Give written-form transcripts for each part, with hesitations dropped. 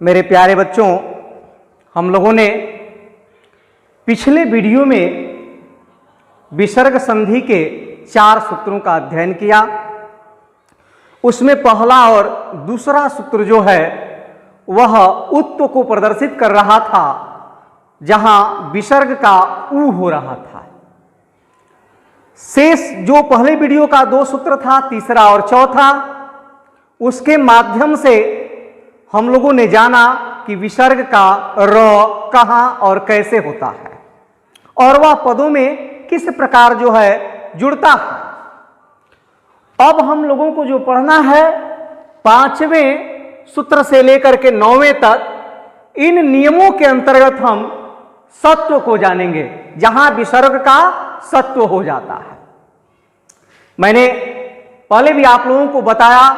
मेरे प्यारे बच्चों, हम लोगों ने पिछले वीडियो में विसर्ग संधि के 4 सूत्रों का अध्ययन किया। उसमें पहला और दूसरा सूत्र जो है वह उत्व को प्रदर्शित कर रहा था, जहां विसर्ग का ऊ हो रहा था। शेष जो पहले वीडियो का 2 सूत्र था, तीसरा और चौथा, उसके माध्यम से हम लोगों ने जाना कि विसर्ग का र कहाँ और कैसे होता है और वह पदों में किस प्रकार जो है जुड़ता है। अब हम लोगों को जो पढ़ना है 5वें सूत्र से लेकर के 9वें तक, इन नियमों के अंतर्गत हम सत्व को जानेंगे, जहां विसर्ग का सत्व हो जाता है। मैंने पहले भी आप लोगों को बताया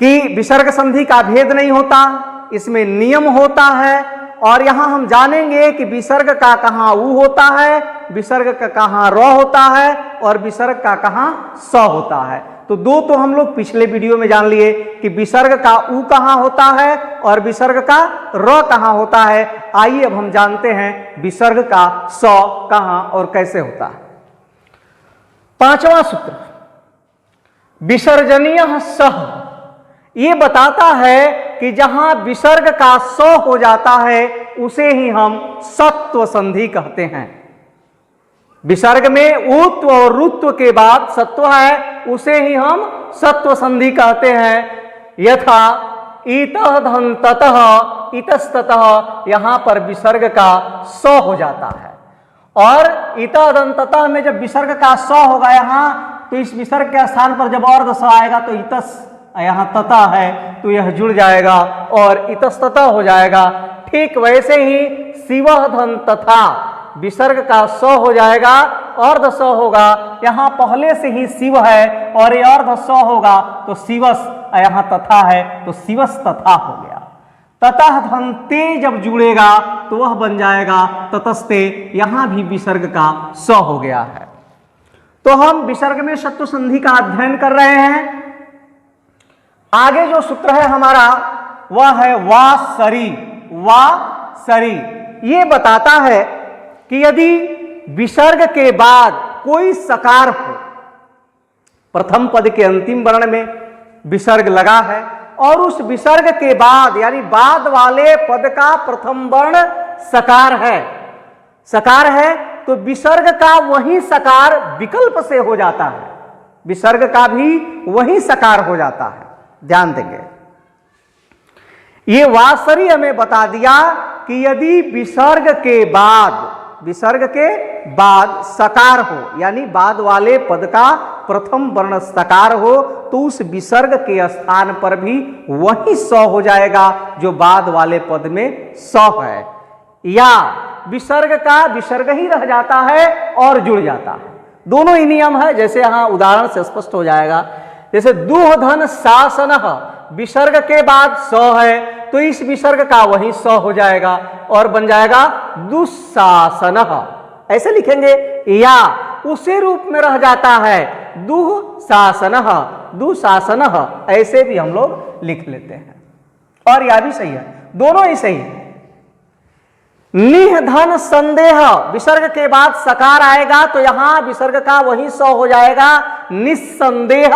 कि विसर्ग संधि का भेद नहीं होता, इसमें नियम होता है। और यहां हम जानेंगे कि विसर्ग का कहां ऊ होता है, विसर्ग का कहां र होता है और विसर्ग का कहां स होता है। तो 2 तो हम लोग पिछले वीडियो में जान लिए कि विसर्ग का ऊ कहां होता है और विसर्ग का र कहां होता है। आइए अब हम जानते हैं विसर्ग का स कहां और कैसे होता है। 5वां सूत्र विसर्जनीय सह, ये बताता है कि जहां विसर्ग का स हो जाता है उसे ही हम सत्व संधि कहते हैं। विसर्ग में उत्व और रुत्व के बाद सत्व है, उसे ही हम सत्व संधि कहते हैं। यथा इतः धन ततः इतस्ततः, यहां पर विसर्ग का स हो जाता है। और इतः धन ततः में जब विसर्ग का स होगा यहां, तो इस विसर्ग के स्थान पर जब अर्ध स आएगा तो इतस, यहां तथा है तो यह जुड़ जाएगा और इतस्ततः हो जाएगा। ठीक वैसे ही शिवः धन तथा, विसर्ग का स हो जाएगा, अर्ध स होगा, यहां पहले से ही शिव है और ये अर्ध स होगा तो शिवस, यहां तथा है तो शिवस तथा हो गया। ततः धन ते जब जुड़ेगा तो वह बन जाएगा ततस्ते, यहां भी विसर्ग का स हो गया है। तो हम विसर्ग में सत्व संधि का अध्ययन कर रहे हैं। आगे जो सूत्र है हमारा वह है वासरी। वासरी ये बताता है कि यदि विसर्ग के बाद कोई सकार हो, प्रथम पद के अंतिम वर्ण में विसर्ग लगा है और उस विसर्ग के बाद यानी बाद वाले पद का प्रथम वर्ण सकार है, सकार है तो विसर्ग का वही सकार विकल्प से हो जाता है, विसर्ग का भी वही सकार हो जाता है। ध्यान देंगे, ये वासरी हमें बता दिया कि यदि विसर्ग के बाद सकार हो, यानी बाद वाले पद का प्रथम वर्ण सकार हो, तो उस विसर्ग के स्थान पर भी वही स हो जाएगा जो बाद वाले पद में स है, या विसर्ग का विसर्ग ही रह जाता है और जुड़ जाता है। दोनों ही नियम है, जैसे यहां उदाहरण से स्पष्ट हो जाएगा। जैसे दुहधन शासन, विसर्ग के बाद स है तो इस विसर्ग का वही स हो जाएगा और बन जाएगा दुशासन, ऐसे लिखेंगे। या उसी रूप में रह जाता है दुशासन, दुशासन, ऐसे भी हम लोग लिख लेते हैं और यह भी सही है, दोनों ही सही है। निधन संदेह, विसर्ग के बाद सकार आएगा तो यहां विसर्ग का वही स हो जाएगा, निस्संदेह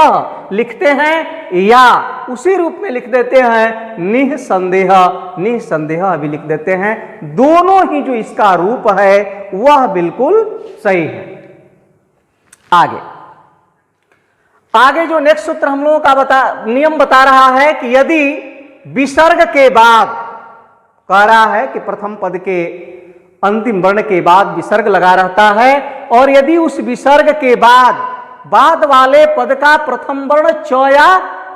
लिखते हैं या उसी रूप में लिख देते हैं निसंदेह, निसंदेह भी लिख देते हैं। दोनों ही जो इसका रूप है वह बिल्कुल सही है। आगे जो नेक्स्ट सूत्र हम लोगों का नियम बता रहा है कि यदि विसर्ग के बाद, कह रहा है कि प्रथम पद के अंतिम वर्ण के बाद विसर्ग लगा रहता है और यदि उस विसर्ग के बाद वाले पद का प्रथम वर्ण च या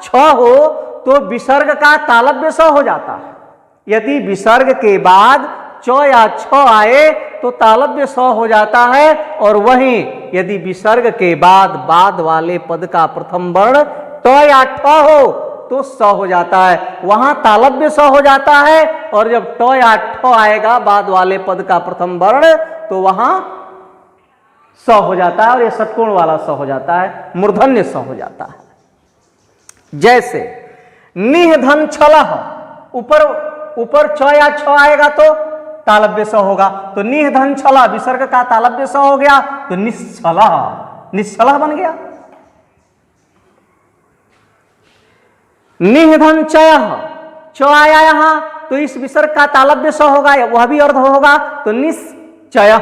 छ हो तो विसर्ग का तालव्य स हो जाता है। यदि विसर्ग के बाद च या छ आए तो तालव्य स हो जाता है, और वहीं यदि विसर्ग के बाद वाले पद का प्रथम वर्ण ट या ठ हो तो स हो जाता है, वहां तालव्य स हो जाता है। और जब ट या ठ आएगा बाद वाले पद का प्रथम वर्ण तो वहां स हो जाता है और यह षटकोण वाला स हो जाता है, मूर्धन्य स हो जाता है। जैसे निधन छलह, ऊपर ऊपर च या छ आएगा तो तालव्य स होगा, तो निह धन छला विसर्ग का तालव्य स हो गया तो निश्छला, निश्छला बन गया। निह धन चय च आया यहां तो इस विसर्ग का तालव्य स होगा, वह भी अर्ध होगा तो निश्चय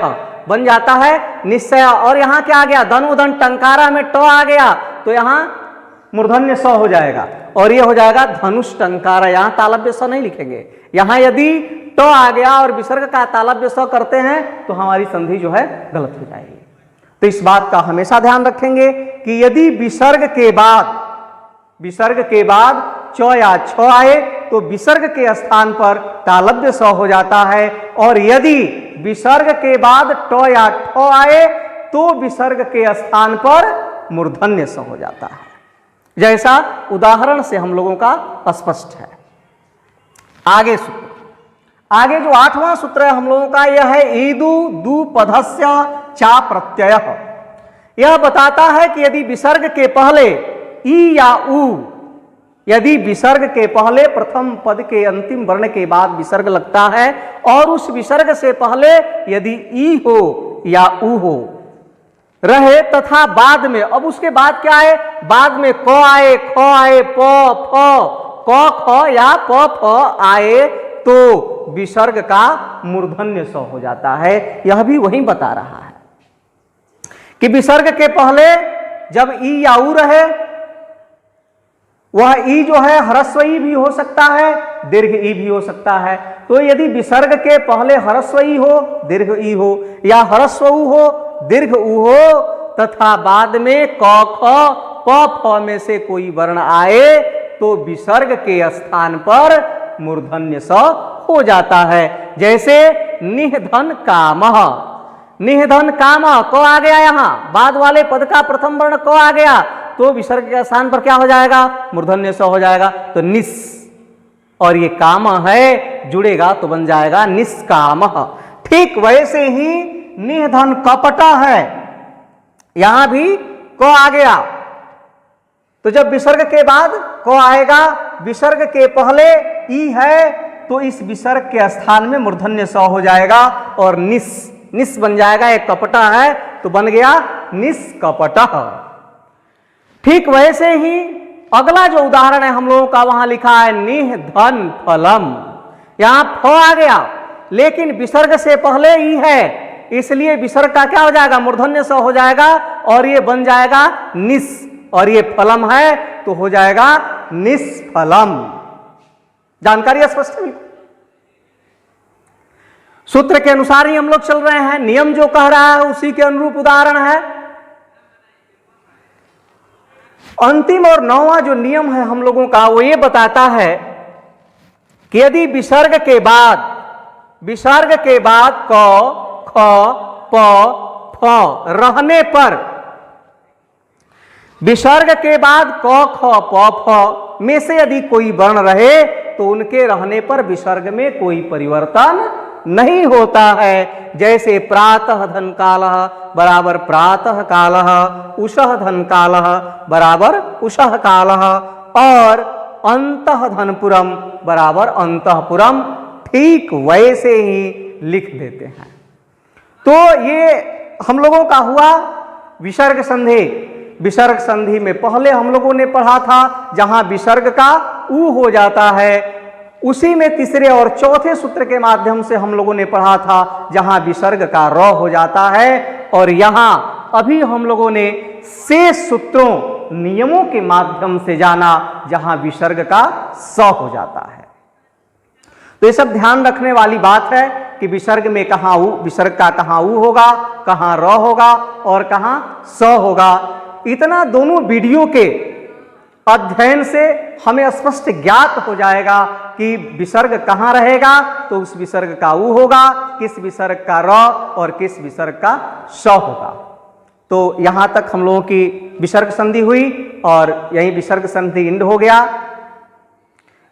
बन जाता है निश्चय। और यहां क्या आ गया, धन उधन टंकारा में ट आ गया तो यहां मूर्धन्य स हो जाएगा और ये हो जाएगा धनुष टंकारा। यहां तालव्य स नहीं लिखेंगे, यहां यदि ट आ गया और विसर्ग का तालव्य स करते हैं तो हमारी संधि जो है गलत हो जाएगी। तो इस बात का हमेशा ध्यान रखेंगे कि यदि विसर्ग के बाद च या छ आए तो विसर्ग के स्थान पर तालव्य स हो जाता है, और यदि विसर्ग के बाद ट या ठ आए तो विसर्ग के स्थान पर मूर्धन्य स हो जाता है। जैसा उदाहरण से हम लोगों का स्पष्ट है। आगे सूत्र, आगे जो 8वां सूत्र है हम लोगों का यह है ईदु दु पदस्य चा प्रत्यय। यह बताता है कि यदि विसर्ग के पहले ई या उ, यदि विसर्ग के पहले प्रथम पद के अंतिम वर्ण के बाद विसर्ग लगता है और उस विसर्ग से पहले यदि ई हो या उ हो रहे तथा बाद में, अब उसके बाद क्या है, बाद में क आए, ख आए, प फ, क ख या प फ आए तो विसर्ग का मूर्धन्य स हो जाता है। यह भी वही बता रहा है कि विसर्ग के पहले जब ई या उ रहे, वह ई जो है ह्रस्व ई भी हो सकता है, दीर्घ ई भी हो सकता है। तो यदि विसर्ग के पहले ह्रस्व ई हो, दीर्घ ई हो, या ह्रस्व उ हो, दीर्घ उ हो, तथा बाद में क ख प फ में से कोई वर्ण आए तो विसर्ग के स्थान पर मूर्धन्य स हो जाता है। जैसे निधन कामः, निधन काम क आ गया, यहां बाद वाले पद का प्रथम वर्ण क आ गया तो विसर्ग के स्थान पर क्या हो जाएगा, मूर्धन्य स हो जाएगा तो निस, और ये काम है जुड़ेगा तो बन जाएगा निष्काम। ठीक वैसे ही निधन कपट है, यहां भी क आ गया तो जब विसर्ग के बाद क आएगा, विसर्ग के पहले ई है तो इस विसर्ग के स्थान में मूर्धन्य स हो जाएगा और निस, निस बन जाएगा। एक कपट है तो बन गया निष्कपट। ठीक वैसे ही अगला जो उदाहरण है हम लोगों का वहां लिखा है निह धन फलम, यहां फ आ गया लेकिन विसर्ग से पहले ई है इसलिए विसर्ग का क्या हो जाएगा, मूर्धन्य स हो जाएगा और ये बन जाएगा निस, और ये फलम है तो हो जाएगा निष्फलम। जानकारी स्पष्ट है? सूत्र के अनुसार ही हम लोग चल रहे हैं, नियम जो कह रहा है उसी के अनुरूप उदाहरण है। अंतिम और 9वां जो नियम है हम लोगों का वो ये बताता है कि यदि विसर्ग के बाद क ख प फ रहने पर, विसर्ग के बाद क ख प फ में से यदि कोई वर्ण रहे तो उनके रहने पर विसर्ग में कोई परिवर्तन नहीं होता है। जैसे प्रातः धन कालः बराबर प्रातः कालः, उषः धन कालः बराबर उषः कालः, और अंतः धनपुरम बराबर अंतःपुरम, ठीक वैसे ही लिख देते हैं। तो ये हम लोगों का हुआ विसर्ग संधि। विसर्ग संधि में पहले हम लोगों ने पढ़ा था जहां विसर्ग का उ हो जाता है, उसी में तीसरे और चौथे सूत्र के माध्यम से हम लोगों ने पढ़ा था जहां विसर्ग का र हो जाता है, और यहां अभी हम लोगों ने शेष सूत्रों नियमों के माध्यम से जाना जहां विसर्ग का स हो जाता है। तो ये सब ध्यान रखने वाली बात है कि विसर्ग में कहां उ, विसर्ग का कहां उ होगा, कहां र होगा और कहां स होगा। इतना दोनों वीडियो के अध्ययन से हमें स्पष्ट ज्ञात हो जाएगा कि विसर्ग कहां रहेगा तो उस विसर्ग का उ होगा, किस विसर्ग का र और किस विसर्ग का स होगा। तो यहां तक हम लोगों की विसर्ग संधि हुई और यही विसर्ग संधि इंड हो गया।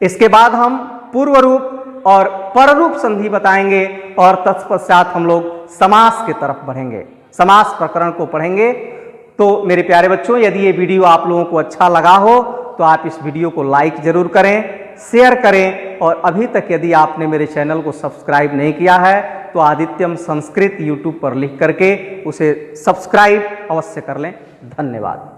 इसके बाद हम पूर्व रूप और पर रूप संधि बताएंगे और तत्पश्चात हम लोग समास की तरफ बढ़ेंगे, समास प्रकरण को पढ़ेंगे। तो मेरे प्यारे बच्चों, यदि ये वीडियो आप लोगों को अच्छा लगा हो तो आप इस वीडियो को लाइक जरूर करें, शेयर करें, और अभी तक यदि आपने मेरे चैनल को सब्सक्राइब नहीं किया है तो आदित्यम संस्कृत यूट्यूब पर लिख करके उसे सब्सक्राइब अवश्य कर लें। धन्यवाद।